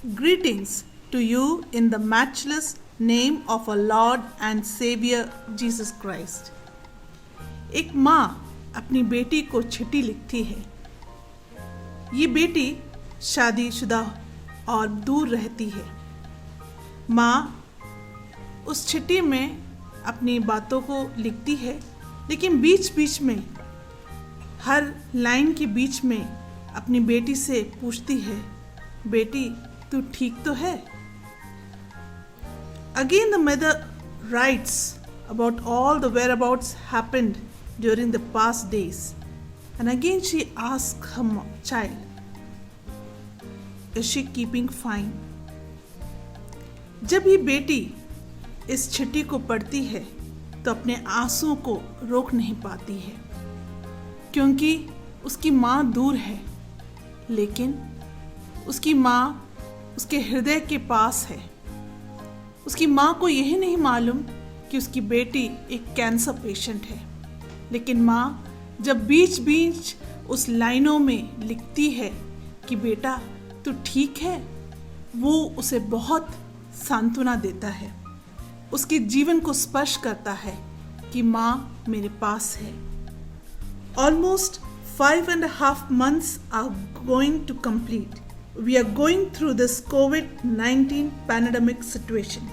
Greetings to you in the matchless name of our Lord and Savior Jesus Christ. एक माँ अपनी बेटी को चिट्ठी लिखती है। ये बेटी शादीशुदा और दूर रहती है। माँ उस चिट्ठी में अपनी बातों को लिखती है, लेकिन बीच बीच में हर लाइन के बीच में अपनी बेटी से पूछती है, बेटी तू ठीक तो है? Again the mother writes about all the whereabouts happened during the past days, and again she asks her child, is she keeping fine? जब ये बेटी इस चिट्ठी को पढ़ती है तो अपने आंसुओं को रोक नहीं पाती है, क्योंकि उसकी माँ दूर है, लेकिन उसकी माँ उसके हृदय के पास है। उसकी माँ को यही नहीं मालूम कि उसकी बेटी एक कैंसर पेशेंट है, लेकिन माँ जब बीच बीच उस लाइनों में लिखती है कि बेटा तू ठीक है, वो उसे बहुत सांत्वना देता है, उसके जीवन को स्पर्श करता है कि माँ मेरे पास है। Almost 5.5 months are going to complete. We are going through this COVID-19 pandemic situation.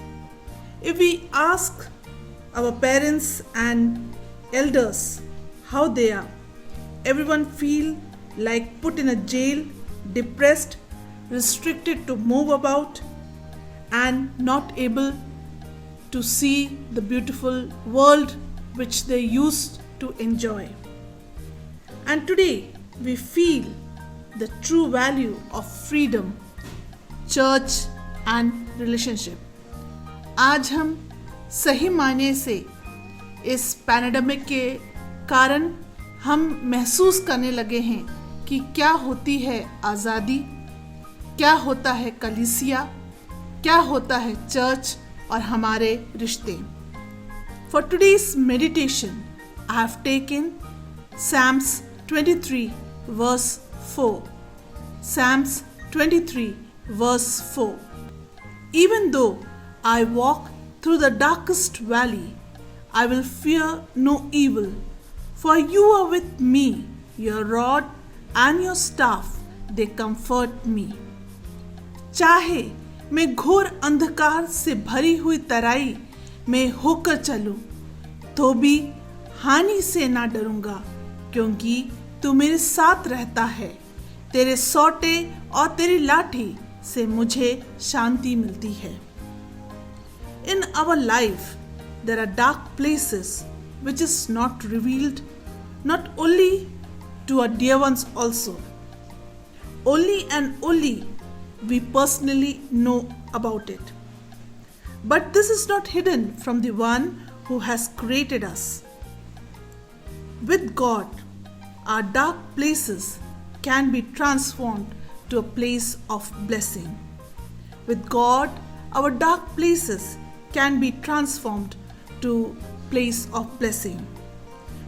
If we ask our parents and elders how they are, everyone feel like put in a jail, depressed, restricted to move about, and not able to see the beautiful world which they used to enjoy. And today we feel the true value of freedom, church and relationship. आज हम सही मायने से इस pandemic के कारण हम महसूस करने लगे हैं कि क्या होती है आज़ादी, क्या होता है कलीसिया, क्या होता है चर्च और हमारे रिश्ते। For today's meditation, I have taken Psalms 23 verse 4. Psalms 23 verse 4. Even though I walk through the darkest valley, I will fear no evil, for you are with me, your rod and your staff, they comfort me. चाहे मैं घोर अंधकार से भरी हुई तराई में होकर चलूं, तो भी हानि से ना डरूंगा, क्योंकि तू मेरे साथ रहता है। तेरे सोटे और तेरी लाठी से मुझे शांति मिलती है। In our life, there are dark places which is not revealed, not only to our dear ones also. Only and only we personally know about it. But this is not hidden from the one who has created us. With God, our dark places can be transformed to a place of blessing. With God, our dark places can be transformed to place of blessing.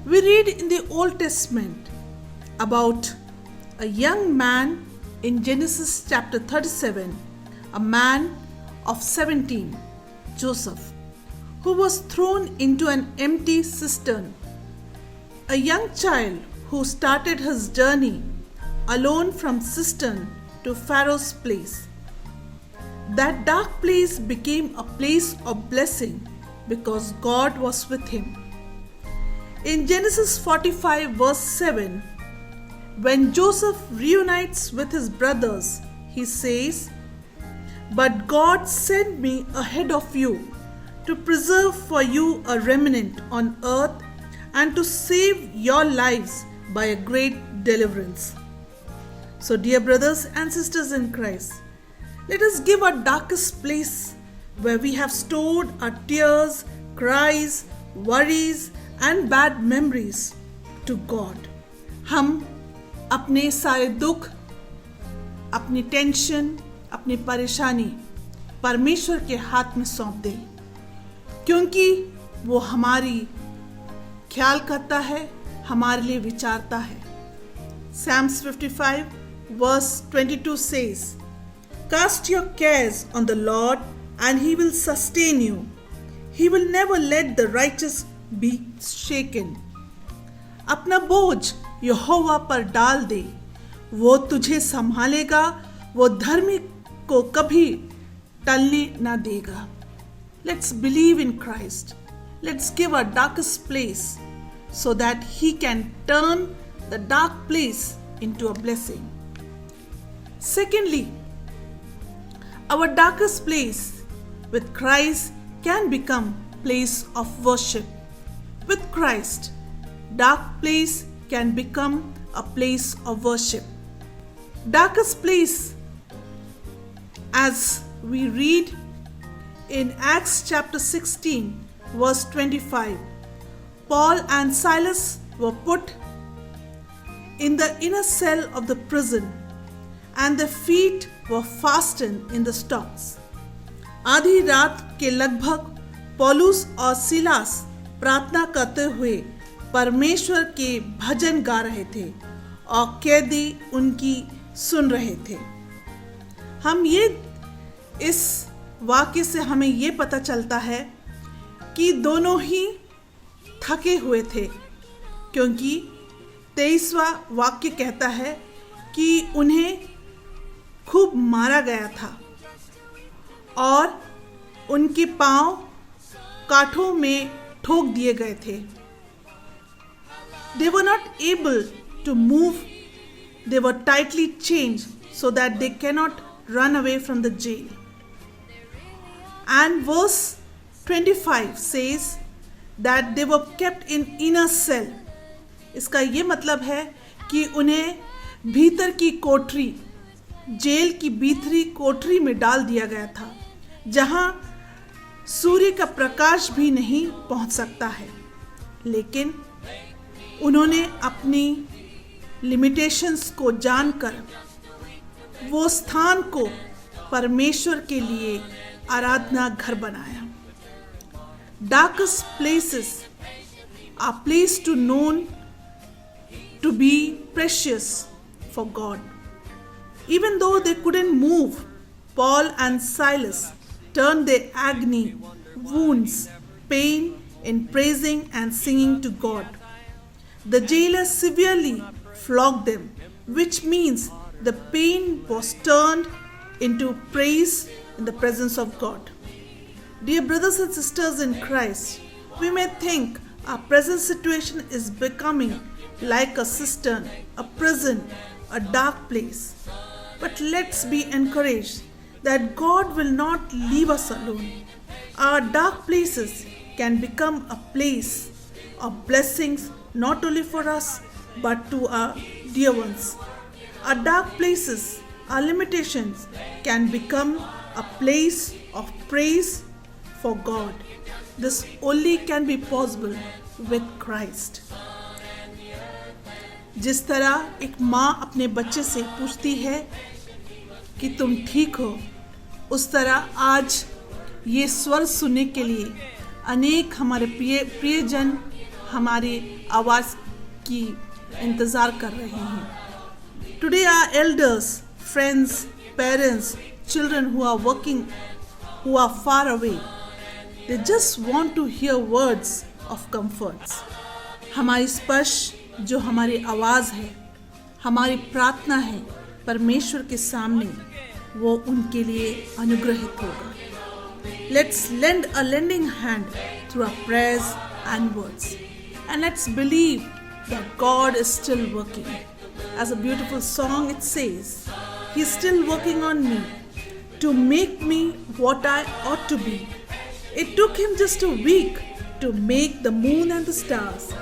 We read in the Old Testament about a young man in Genesis chapter 37, a man of 17, Joseph, who was thrown into an empty cistern. A young child who started his journey alone from cistern to Pharaoh's place. That dark place became a place of blessing because God was with him. In Genesis 45 verse 7, when Joseph reunites with his brothers, he says, "But God sent me ahead of you to preserve for you a remnant on earth and to save your lives by a great deliverance." So, dear brothers and sisters in Christ, let us give our darkest place where we have stored our tears, cries, worries and bad memories to God. हम अपने सारे दुख, अपनी tension, अपनी परेशानी परमेश्वर के हाथ में सौंप दें, क्योंकि वो हमारी ख्याल करता है, हमारे लिए विचारता है। Psalms 55 verse 22 says, Cast your cares on the Lord, and He will sustain you. He will never let the righteous be shaken. अपना बोझ यहोवा पर डाल दे, वो तुझे संभालेगा, वो धर्मी को कभी टलने ना देगा. Let's believe in Christ. Let's give our darkest place so that He can turn the dark place into a blessing. Secondly, our darkest place with Christ can become place of worship. With Christ, dark place can become a place of worship. Darkest place, as we read in Acts chapter 16 verse 25, Paul and Silas were put in the inner cell of the prison and their feet were fastened in the stocks. आधी रात के लगभग पौलुस और Silas प्रार्थना करते हुए परमेश्वर के भजन गा रहे थे और कैदी उनकी सुन रहे थे. इस वाक्य से हमें ये पता चलता है कि दोनों ही थके हुए थे, क्योंकि 23वां वाक्य कहता है कि उन्हें खूब मारा गया था और उनके पांव काठों में ठोक दिए गए थे. They were not able to move. They were tightly chained so that they cannot run away from the jail. And verse 25 says that they were kept in inner cell. इसका ये मतलब है कि उन्हें भीतर की कोठरी, जेल की भीतरी कोठरी में डाल दिया गया था, जहां सूर्य का प्रकाश भी नहीं पहुंच सकता है. लेकिन उन्होंने अपनी लिमिटेशंस को जानकर वो स्थान को परमेश्वर के लिए आराधना घर बनाया. Darkest places are placed to known to be precious for God. Even though they couldn't move, Paul and Silas turned their agony, wounds, pain in praising and singing to God. The jailer severely flogged them, which means the pain was turned into praise in the presence of God. Dear brothers and sisters in Christ, we may think our present situation is becoming like a cistern, a prison, a dark place. But let's be encouraged that God will not leave us alone. Our dark places can become a place of blessings not only for us but to our dear ones. Our dark places, our limitations can become a place of praise for God. This only can be possible with Christ. जिस तरह एक माँ अपने बच्चे से पूछती है कि तुम ठीक हो, उस तरह आज ये स्वर सुनने के लिए अनेक हमारे प्रियजन हमारी आवाज़ की इंतज़ार कर रहे हैं. Today our elders, friends, parents, children who are working, who are far away, they just want to hear words of comforts. हमारी स्पर्श जो हमारी आवाज़ है, हमारी प्रार्थना है परमेश्वर के सामने, वो उनके लिए अनुग्रहित होगा. Let's lend a lending hand through our prayers and words. And let's believe that God is still working. As a beautiful song it says, He's still working on me to make me what I ought to be. It took Him just a week to make the moon and the stars.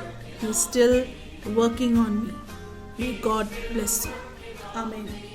He's still working on me. May God bless you. Amen.